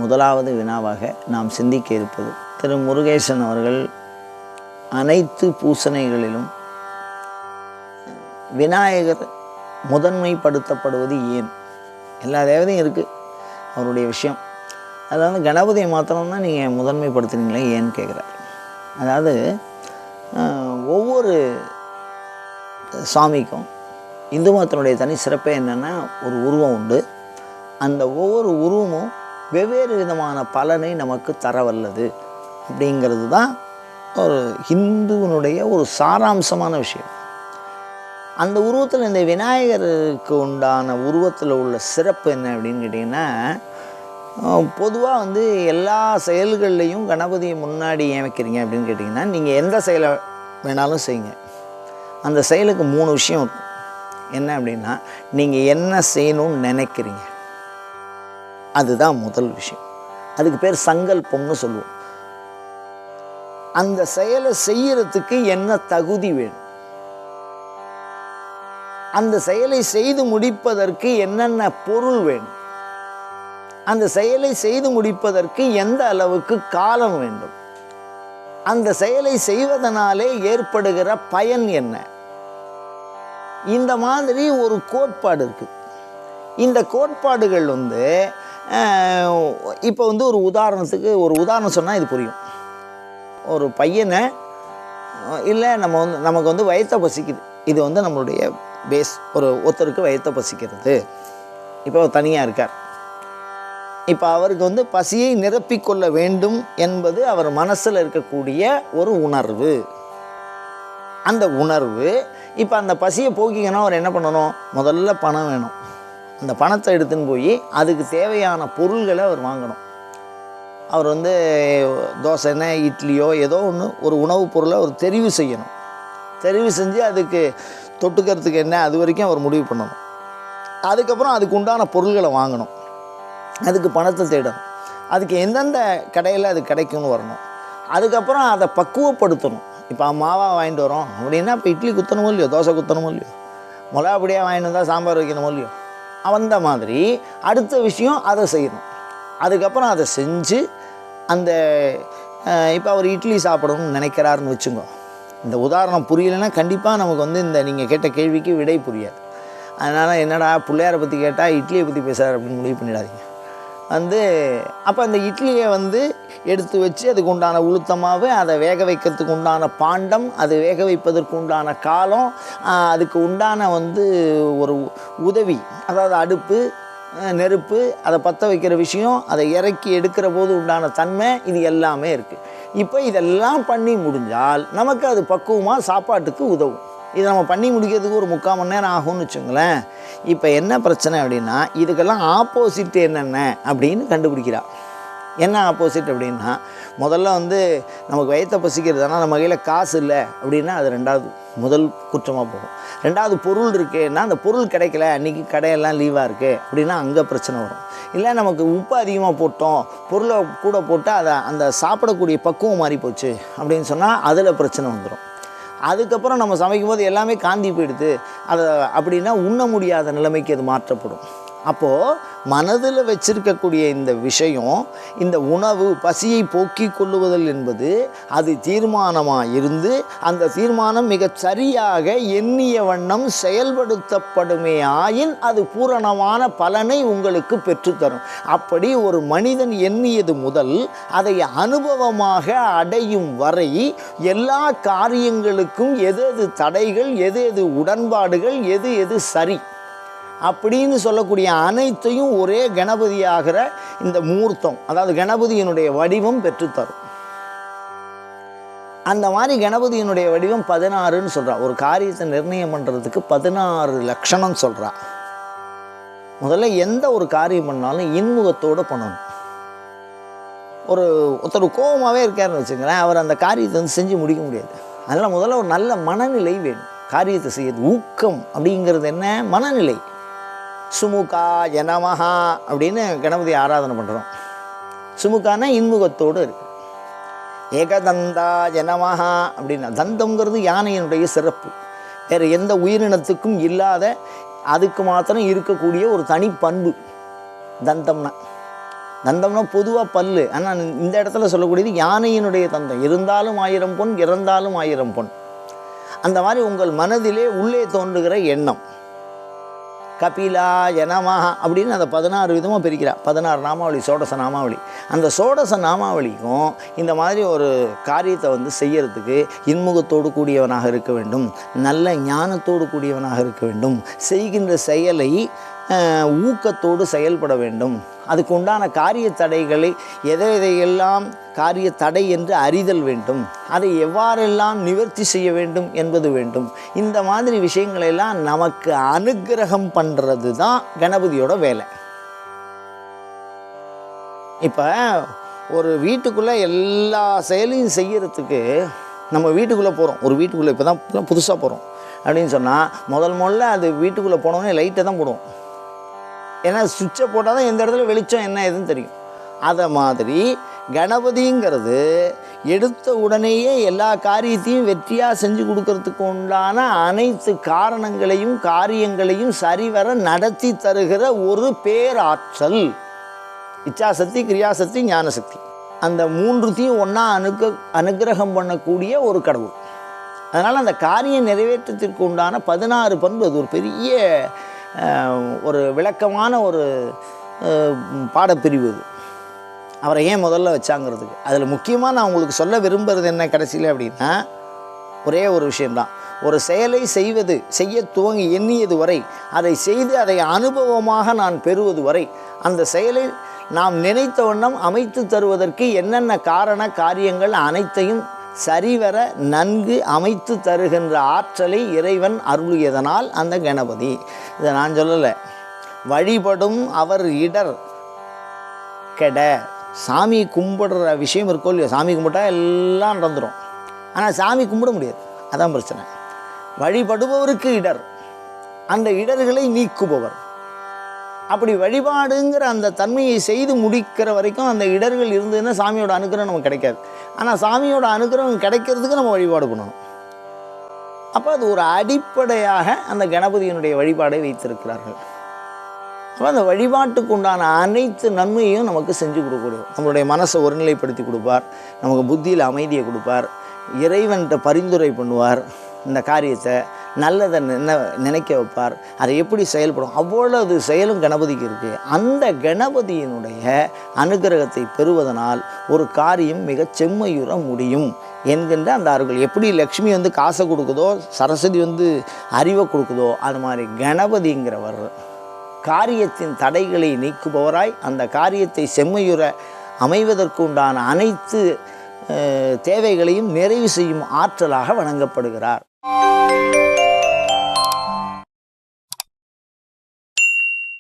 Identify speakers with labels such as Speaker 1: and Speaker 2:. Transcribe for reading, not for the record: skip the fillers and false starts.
Speaker 1: முதலாவது வினாவாக நாம் சிந்திக்க இருப்பது, திரு முருகேசன் அவர்கள் அனைத்து பூசணைகளிலும் விநாயகர் முதன்மைப்படுத்தப்படுவது ஏன்? எல்லா தேவதையும் இருக்குது, அவருடைய விஷயம். அதில் வந்து கணபதியை மாத்திரம்தான் நீங்கள் முதன்மைப்படுத்துனீங்களே ஏன்னு கேட்குறாரு. அதாவது ஒவ்வொரு சாமிக்கும் இந்து மதத்தினுடைய தனி சிறப்பே என்னென்னா, ஒரு உருவம் உண்டு. அந்த ஒவ்வொரு உருவமும் வெவ்வேறு விதமான பலனை நமக்கு தரவல்லது அப்படிங்கிறது தான் ஒரு ஹிந்துவனுடைய ஒரு சாராம்சமான விஷயம். அந்த உருவத்தில் இந்த விநாயகருக்கு உண்டான உருவத்தில் உள்ள சிறப்பு என்ன அப்படின்னு கேட்டிங்கன்னா, பொதுவாக வந்து எல்லா செயல்கள்லையும் கணபதியை முன்னாடி ஏன் வைக்கிறீங்க அப்படின்னு கேட்டிங்கன்னா, நீங்கள் எந்த செயலை வேணாலும் செய்யுங்க, அந்த செயலுக்கு 3 விஷயம் இருக்கும். என்ன அப்படின்னா, நீங்கள் என்ன செய்யணும்னு நினைக்கிறீங்க, அதுதான் முதல் விஷயம். அதுக்கு பேர் சங்கல்பம்னு சொல்லுவோம். அந்த செயலை செய்யறதுக்கு என்ன தகுதி வேணும், அந்த செயலை செய்து முடிப்பதற்கு என்னென்ன பொருள் வேணும், அந்த செயலை செய்து முடிப்பதற்கு எந்த அளவுக்கு காலம் வேண்டும், அந்த செயலை செய்வதனாலே ஏற்படுகிற பயன் என்ன, இந்த மாதிரி ஒரு கோட்பாடு இருக்குது. இந்த கோட்பாடுகள் வந்து இப்போ வந்து ஒரு உதாரணம் சொன்னால் இது புரியும். ஒரு பையனை இல்லை நமக்கு வந்து வயிற்ற பசிக்குது, இது வந்து நம்மளுடைய பேஸ். ஒருத்தருக்கு வயிற்ற பசிக்கிறது, இப்போ தனியாக இருக்கார். இப்போ அவருக்கு வந்து பசியை நிரப்பிக்கொள்ள வேண்டும் என்பது அவர் மனசில் இருக்கக்கூடிய ஒரு உணர்வு. அந்த உணர்வு இப்போ அந்த பசியை போக்கிக்கணும். அவர் என்ன பண்ணணும், முதல்ல பணம் வேணும். அந்த பணத்தை எடுத்துன்னு போய் அதுக்கு தேவையான பொருள்களை அவர் வாங்கணும். அவர் வந்து தோசைன்னா இட்லியோ ஏதோ ஒன்று ஒரு உணவுப் பொருளை அவர் தெரிவு செய்யணும். தெரிவு செஞ்சு அதுக்கு தொட்டுக்கிறதுக்கு என்ன அது வரைக்கும் அவர் முடிவு பண்ணணும். அதுக்கப்புறம் அதுக்கு உண்டான பொருள்களை வாங்கணும், அதுக்கு பணத்தை தேடணும், அதுக்கு எந்தெந்த கடையில் அது கிடைக்கும்னு வரணும். அதுக்கப்புறம் அதை பக்குவப்படுத்தணும். இப்போ மாவாக வாங்கிட்டு வரோம் அப்படின்னா, இப்போ இட்லி குத்தணுமோ இல்லையோ, தோசை குத்தணுமோ இல்லையோ, மிளகாப்பொடியாக வாங்கிட்டு வந்தால் சாம்பார் வைக்கணுமோ இல்லையோ, அந்த மாதிரி அடுத்த விஷயம் அதை செய்யணும். அதுக்கப்புறம் அதை செஞ்சு அந்த இப்போ அவர் இட்லி சாப்பிடணும்னு நினைக்கிறாருன்னு வச்சுங்க. இந்த உதாரணம் புரியலைன்னா கண்டிப்பாக நமக்கு வந்து இந்த நீங்கள் கேட்ட கேள்விக்கு விடை புரியாது. அதனால் என்னடா பிள்ளையாரை பற்றி கேட்டால் இட்லியை பற்றி பேசுகிறார் அப்படின்னு முடிவு பண்ணிடாதீங்க. அப்போ அந்த இட்லியை வந்து எடுத்து வச்சு அதுக்கு உண்டான உளுத்தமாவு, அதை வேக வைக்கிறதுக்கு உண்டான பாண்டம், அது வேக வைப்பதற்கு உண்டான காலம், அதுக்கு உண்டான வந்து ஒரு உதவி, அதாவது அடுப்பு, நெருப்பு, அதை பற்ற வைக்கிற விஷயம், அதை இறக்கி எடுக்கிற போது உண்டான தன்மை, இது எல்லாமே இருக்குது. இப்போ இதெல்லாம் பண்ணி முடிஞ்சால் நமக்கு அது பக்குவமாக சாப்பாட்டுக்கு உதவும். இதை நம்ம பண்ணி முடிக்கிறதுக்கு ஒரு 3/4 மணி நேரம் ஆகும்னு வச்சுங்களேன். இப்போ என்ன பிரச்சனை அப்படின்னா, இதுக்கெல்லாம் ஆப்போசிட் என்னென்ன அப்படின்னு கண்டுபிடிக்கிறா. என்ன ஆப்போசிட் அப்படின்னா, முதல்ல வந்து நமக்கு வயிற்ற பசிக்கிறது, ஆனால் நம்ம கையில் காசு இல்லை அப்படின்னா அது முதல் குற்றமாக போகும். 2வது பொருள் இருக்குன்னா, அந்த பொருள் கிடைக்கல, அன்றைக்கி கடையெல்லாம் லீவாக இருக்குது அப்படின்னா அங்கே பிரச்சனை வரும். இல்லை நமக்கு உப்பு அதிகமாக போட்டோம், பொருளை கூட போட்டு அந்த சாப்பிடக்கூடிய பக்குவம் மாறி போச்சு அப்படின்னு சொன்னால் அதில் பிரச்சனை வந்துடும். அதுக்கப்புறம் நம்ம சமைக்கும்போது எல்லாமே காந்தி போயிடுது அப்படின்னா உண்ண முடியாத நிலைமைக்கு அது மாற்றப்படும். அப்போது மனதில் வச்சிருக்கக்கூடிய இந்த விஷயம், இந்த உணவு பசியை போக்கிக் கொள்ளுவதல் என்பது அது தீர்மானமாக இருந்து, அந்த தீர்மானம் மிகச் சரியாக எண்ணிய வண்ணம் செயல்படுத்தப்படுமே ஆயின் அது பூரணமான பலனை உங்களுக்கு பெற்றுத்தரும். அப்படி ஒரு மனிதன் எண்ணியது முதல் அதை அனுபவமாக அடையும் வரை எல்லா காரியங்களுக்கும் எது தடைகள், எது உடன்பாடுகள், எது சரி அப்படின்னு சொல்லக்கூடிய அனைத்தையும் ஒரே கணபதியாகிற இந்த மூர்த்தம், அதாவது கணபதியினுடைய வடிவம் பெற்றுத்தரும். அந்த மாதிரி கணபதியினுடைய வடிவம் 16ன்னு சொல்கிறா. ஒரு காரியத்தை நிர்ணயம் பண்ணுறதுக்கு 16 லட்சணம் சொல்கிறா. முதல்ல எந்த ஒரு காரியம் பண்ணாலும் இன்முகத்தோடு பண்ணணும். ஒருத்தர் கோபமாகவே இருக்காருன்னு வச்சுங்களேன், அவர் அந்த காரியத்தை வந்து செஞ்சு முடிக்க முடியாது. அதனால் முதல்ல ஒரு நல்ல மனநிலை வேணும் காரியத்தை செய்யுது. ஊக்கம் அப்படிங்கிறது என்ன? மனநிலை. சுமுகா ஜனமஹா அப்படின்னு கணபதி ஆராதனை பண்ணுறோம். சுமுகானா இன்முகத்தோடு இருக்கு. ஏகதந்தா ஜனமஹா அப்படின்னா, தந்தம்ங்கிறது யானையினுடைய சிறப்பு. வேறு எந்த உயிரினத்துக்கும் இல்லாத, அதுக்கு மாத்திரம் இருக்கக்கூடிய ஒரு தனி பண்பு தந்தம்னா. தந்தம்னா பொதுவாக பல்லு, ஆனால் இந்த இடத்துல சொல்லக்கூடியது யானையினுடைய தந்தம். இருந்தாலும் 1000 பொன், இறந்தாலும் 1000 பொன். அந்த மாதிரி உங்கள் மனதிலே உள்ளே தோன்றுகிற எண்ணம். கபிலாய நமஹ அப்படின்னு அந்த 16 விதமாக பிரிக்கிறார். 16 நாமாவளி, சோடச நாமாவளி. அந்த சோடச நாமாவளிக்கும் இந்த மாதிரி ஒரு காரியத்தை செய்யறதுக்கு இன்முகத்தோடு கூடியவனாக இருக்க வேண்டும், நல்ல ஞானத்தோடு கூடியவனாக இருக்க வேண்டும், செய்கின்ற செயலை ஊக்கத்தோடு செயல்பட வேண்டும், அதுக்கு உண்டான காரிய தடைகளை எதையெல்லாம் காரிய தடை என்று அறிதல் வேண்டும், அதை எவ்வாறெல்லாம் நிவர்த்தி செய்ய வேண்டும் என்பது வேண்டும். இந்த மாதிரி விஷயங்களெல்லாம் நமக்கு அனுக்கிரகம் பண்ணுறது தான் கணபதியோட வேலை. இப்போ ஒரு வீட்டுக்குள்ளே எல்லா செயலையும் செய்யறதுக்கு நம்ம வீட்டுக்குள்ளே போகிறோம். ஒரு வீட்டுக்குள்ளே இப்போ தான் புதுசாக போகிறோம் அப்படின்னு சொன்னால் முதல்ல அது வீட்டுக்குள்ளே போனோடனே லைட்டை தான் போடுவோம். ஏன்னா சுவிட்சை போட்டால் தான் எந்த இடத்துல வெளிச்சம் என்ன ஏதுன்னு தெரியும். அதை மாதிரி கணபதிங்கிறது எடுத்த உடனேயே எல்லா காரியத்தையும் வெற்றியாக செஞ்சு கொடுக்கறதுக்கு உண்டான அனைத்து காரணங்களையும் காரியங்களையும் சரிவர நடத்தி தருகிற ஒரு பேராற்றல். இச்சாசக்தி, கிரியாசக்தி, ஞானசக்தி, அந்த மூன்றுத்தையும் ஒன்றா அனுக்கிரகம் பண்ணக்கூடிய ஒரு கடவுள். அதனால் அந்த காரியம் நிறைவேற்றத்திற்கு உண்டான 16 பண்பு அது ஒரு பெரிய ஒரு விளக்கமான ஒரு பாடப்பிரிவு. இது அவரை ஏன் முதல்ல வச்சாங்கிறதுக்கு அதில் முக்கியமாக நான் உங்களுக்கு சொல்ல விரும்புகிறது என்ன கடைசியில் அப்படின்னா, ஒரே ஒரு விஷயம்தான். ஒரு செயலை செய்ய துவங்கி எண்ணியது வரை, அதை செய்து அதை அனுபவமாக நான் பெறுவது வரை, அந்த செயலை நாம் நினைத்த வண்ணம் அமைத்து தருவதற்கு என்னென்ன காரண காரியங்கள் அனைத்தையும் சரிவர நன்கு அமைத்து தருகின்ற ஆற்றலை இறைவன் அருளியதனால் அந்த கணபதி. இதை நான் சொல்லலை, வழிபடும் அவர் இடர் கெட. சாமி கும்பிடுற விஷயம் இருக்கோ இல்லையோ, சாமி கும்பிட்டா எல்லாம் நடந்துடும், ஆனால் சாமி கும்பிட முடியாது, அதான் பிரச்சனை. வழிபடுபவருக்கு இடர், அந்த இடர்களை நீக்குபவர். அப்படி வழிபாடுங்கிற அந்த தன்மையை செய்து முடிக்கிற வரைக்கும் அந்த இடர்கள் இருந்ததுன்னா சாமியோட அனுகிரகம் நமக்கு கிடைக்காது. ஆனால் சாமியோட அனுகிரகம் கிடைக்கிறதுக்கு நம்ம வழிபாடு பண்ணணும். அப்போ அது ஒரு அடிப்படையாக அந்த கணபதியினுடைய வழிபாடை வைத்திருக்கிறார்கள். அப்போ அந்த வழிபாட்டுக்கு உண்டான அனைத்து நன்மையும் நமக்கு செஞ்சு கொடுக்கக்கூடிய, நம்மளுடைய மனசை ஒருநிலைப்படுத்தி கொடுப்பார், நமக்கு புத்தியில் அமைதியை கொடுப்பார், இறைவன்கிட்ட பரிந்துரை பண்ணுவார், இந்த காரியத்தை நல்லதை நினைக்க வைப்பார், அதை எப்படி செயல்படும், அவ்வளவு செயலும் கணபதிக்கு இருக்குது. அந்த கணபதியினுடைய அனுகிரகத்தை பெறுவதனால் ஒரு காரியம் மிக செம்மையுற முடியும் என்கின்ற அந்த அருள். எப்படி லக்ஷ்மி காசை கொடுக்குதோ, சரஸ்வதி அறிவை கொடுக்குதோ, அது மாதிரி கணபதிங்கிறவர் காரியத்தின் தடைகளை நீக்குபவராய் அந்த காரியத்தை செம்மையுற அமைவதற்கு உண்டான அனைத்து தேவைகளையும் நிறைவு செய்யும் ஆற்றலாக வணங்கப்படுகிறார்.